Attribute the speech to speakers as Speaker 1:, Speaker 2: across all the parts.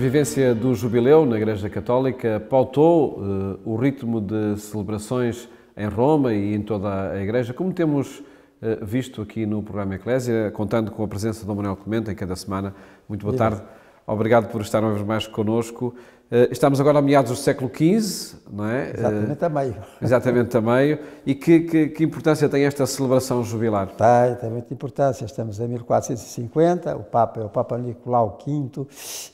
Speaker 1: vivência do jubileu na Igreja Católica pautou o ritmo de celebrações em Roma e em toda a Igreja, como temos visto aqui no programa Eclésia, contando com a presença de Dom Manuel Clemente em cada semana. Muito boa tarde. Obrigado por estar uma vez mais connosco. Estamos agora a meados do século XV, não é?
Speaker 2: Exatamente a meio.
Speaker 1: Exatamente a meio. E que importância tem esta celebração jubilar?
Speaker 2: Tem muita importância. Estamos em 1450, o Papa é o Papa Nicolau V,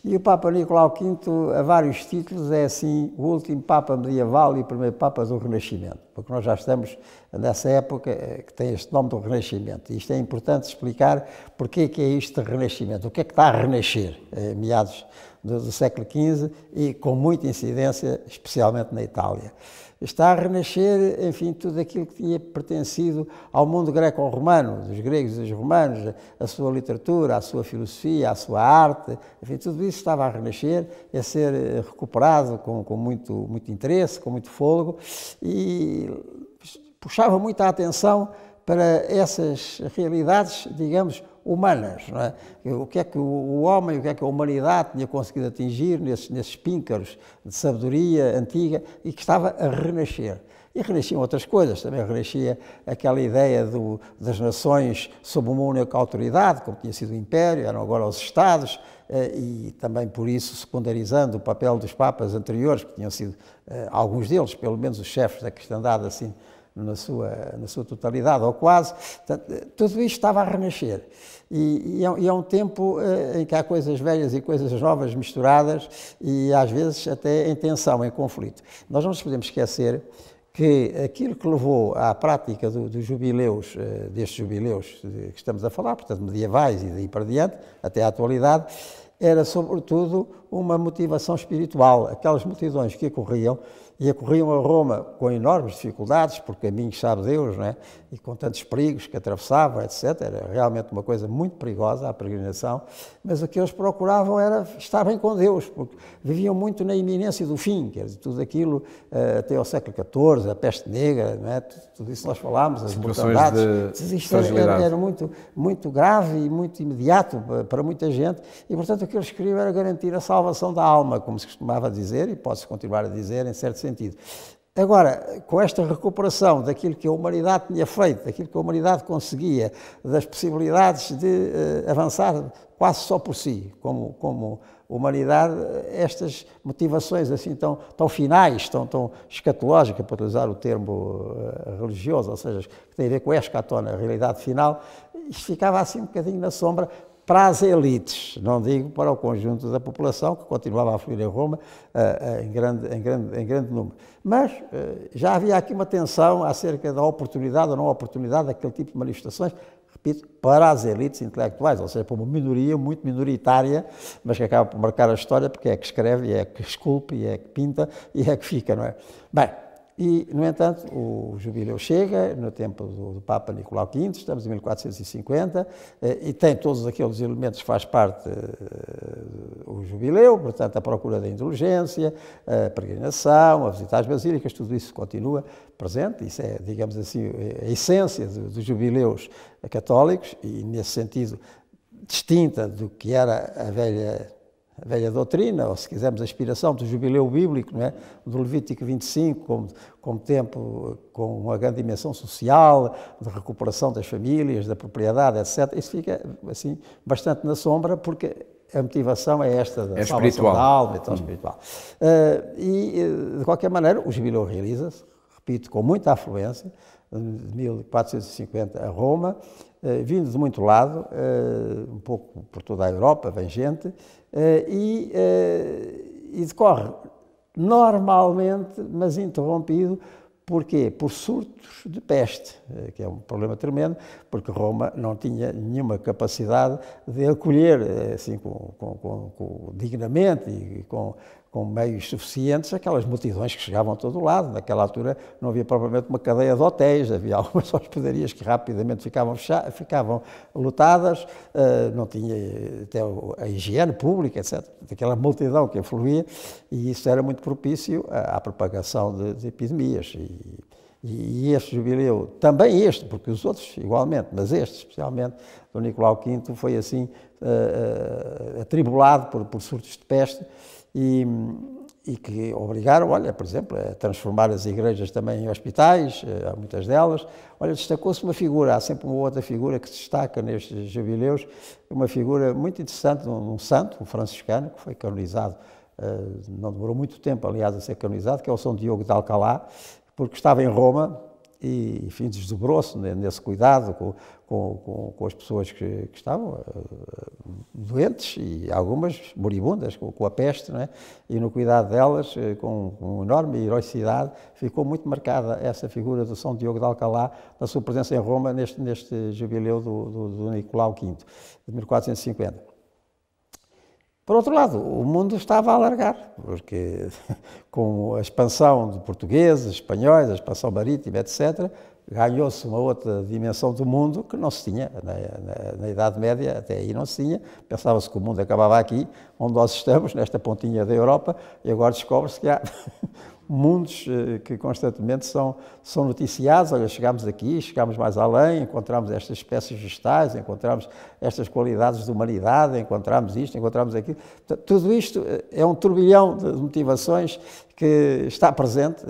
Speaker 2: e o Papa Nicolau V, a vários títulos, é assim o último Papa medieval e o primeiro Papa do Renascimento, porque nós já estamos nessa época que tem este nome do Renascimento. E isto é importante explicar porque é que é isto de Renascimento, o que é que está a renascer, meados do século XV e com muita incidência, especialmente na Itália. Está a renascer, enfim, tudo aquilo que tinha pertencido ao mundo greco-romano, dos gregos e dos romanos, a sua literatura, a sua filosofia, a sua arte, enfim, tudo isso estava a renascer, a ser recuperado com muito interesse, com muito fôlego, e puxava muita atenção para essas realidades, digamos, humanas, não é? O que é que o homem, o que é que a humanidade tinha conseguido atingir nesses píncaros de sabedoria antiga e que estava a renascer. E renasciam outras coisas, também renascia aquela ideia das nações sob uma única autoridade, como tinha sido o Império, eram agora os Estados, e também por isso secundarizando o papel dos papas anteriores, que tinham sido, alguns deles, pelo menos os chefes da cristandade, assim, na sua totalidade, ou quase. Tudo isto estava a renascer. E é um tempo em que há coisas velhas e coisas novas misturadas e, às vezes, até em tensão, em conflito. Nós não nos podemos esquecer que aquilo que levou à prática dos jubileus, destes jubileus que estamos a falar, portanto, medievais e daí para diante, até à atualidade, era, sobretudo, uma motivação espiritual. Aquelas multidões que ocorriam a Roma com enormes dificuldades, por caminhos, sabe Deus, não é? E com tantos perigos que atravessavam, etc. Era realmente uma coisa muito perigosa a peregrinação, mas o que eles procuravam era estar bem com Deus, porque viviam muito na iminência do fim, quer dizer, tudo aquilo até ao século XIV, a peste negra, não é? Tudo isso nós falámos, as mortandades, isto era muito grave e muito imediato para muita gente, e portanto o que eles queriam era garantir a salvação da alma, como se costumava dizer, e pode-se continuar a dizer em certo sentido. Agora, com esta recuperação daquilo que a humanidade tinha feito, daquilo que a humanidade conseguia, das possibilidades de avançar quase só por si, como humanidade, estas motivações assim tão finais, tão escatológicas, para utilizar o termo religioso, ou seja, que tem a ver com a escatona, a realidade final, isto ficava assim um bocadinho na sombra para as elites, não digo para o conjunto da população, que continuava a fluir em Roma em grande número. Mas já havia aqui uma tensão acerca da oportunidade ou não oportunidade daquele tipo de manifestações, repito, para as elites intelectuais, ou seja, para uma minoria muito minoritária, mas que acaba por marcar a história, porque é que escreve, é que esculpe, é que pinta e é que fica, não é? Bem, e, no entanto, o jubileu chega no tempo do Papa Nicolau V, estamos em 1450, e tem todos aqueles elementos que faz parte o jubileu, portanto, a procura da indulgência, a peregrinação, a visita às basílicas, tudo isso continua presente, isso é, digamos assim, a essência dos jubileus católicos, e, nesse sentido, distinta do que era a velha doutrina, ou se quisermos a inspiração do jubileu bíblico, não é? Do Levítico 25, como tempo com uma grande dimensão social, de recuperação das famílias, da propriedade, etc. Isso fica assim bastante na sombra, porque a motivação é esta da salvação da alma, então espiritual. De qualquer maneira, o jubileu realiza-se, repito, com muita afluência, de 1450 a Roma, vindo de muito lado, um pouco por toda a Europa, vem gente, e decorre normalmente, mas interrompido, porquê? Por surtos de peste, que é um problema tremendo, porque Roma não tinha nenhuma capacidade de acolher, assim, dignamente e com meios suficientes, aquelas multidões que chegavam a todo lado. Naquela altura não havia propriamente uma cadeia de hotéis, havia algumas hospedarias que rapidamente ficavam lotadas, não tinha até a higiene pública, etc. Aquela multidão que afluía, e isso era muito propício à propagação de epidemias. E este jubileu, também este, porque os outros igualmente, mas este especialmente, do Nicolau V, foi assim atribulado por surtos de peste e que obrigaram, olha, por exemplo, a transformar as igrejas também em hospitais, há muitas delas. Olha, destacou-se uma figura, há sempre uma outra figura que se destaca nestes jubileus, uma figura muito interessante, um santo, um franciscano, que foi canonizado, não demorou muito tempo, aliás, a ser canonizado, que é o São Diogo de Alcalá, porque estava em Roma e, enfim, desdobrou-se nesse cuidado com as pessoas que estavam doentes e algumas moribundas com a peste, não é? E no cuidado delas, com enorme heroicidade, ficou muito marcada essa figura do São Diogo de Alcalá, na sua presença em Roma, neste jubileu do Nicolau V, de 1450. Por outro lado, o mundo estava a alargar, porque com a expansão de portugueses, espanhóis, a expansão marítima, etc., ganhou-se uma outra dimensão do mundo que não se tinha na Idade Média, até aí não se tinha. Pensava-se que o mundo acabava aqui, onde nós estamos, nesta pontinha da Europa, e agora descobre-se que há mundos que constantemente são noticiados. Olha, chegámos aqui, chegámos mais além, encontramos estas espécies vegetais, encontramos estas qualidades de humanidade, encontramos isto, encontramos aquilo. Tudo isto é um turbilhão de motivações que está presente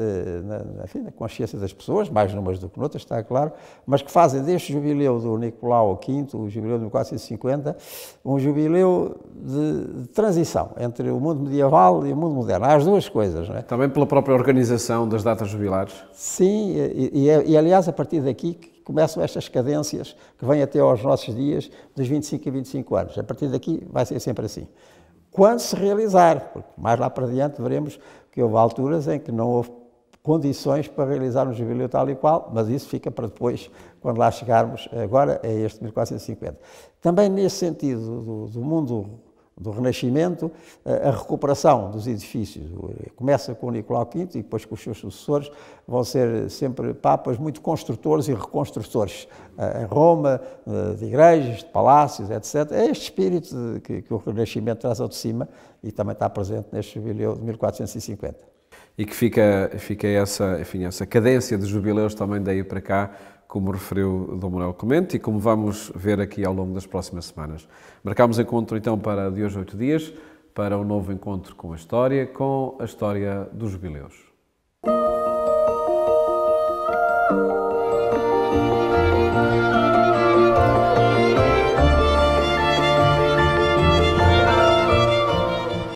Speaker 2: enfim, na consciência das pessoas, mais numas do que noutras, está claro, mas que fazem deste jubileu do Nicolau V, o jubileu de 1450, um jubileu de transição entre o mundo medieval e o mundo moderno. Há as duas coisas, não é?
Speaker 1: Também pela própria organização das datas jubilares?
Speaker 2: Sim, e aliás, a partir daqui que começam estas cadências que vêm até aos nossos dias, dos 25 a 25 anos. A partir daqui vai ser sempre assim. Quando se realizar, porque mais lá para diante veremos que houve alturas em que não houve condições para realizar um jubileu tal e qual, mas isso fica para depois, quando lá chegarmos. Agora é este 1450. Também nesse sentido do mundo do Renascimento, a recuperação dos edifícios começa com o Nicolau V e depois com os seus sucessores vão ser sempre papas muito construtores e reconstrutores. Em Roma, de igrejas, de palácios, etc. É este espírito que o Renascimento traz ao de cima e também está presente neste jubileu de 1450.
Speaker 1: E que fica essa cadência de jubileus também daí para cá, como referiu Dom Manuel Clemente e como vamos ver aqui ao longo das próximas semanas. Marcámos encontro então para de hoje a 8 dias, para um novo encontro com a história dos jubileus.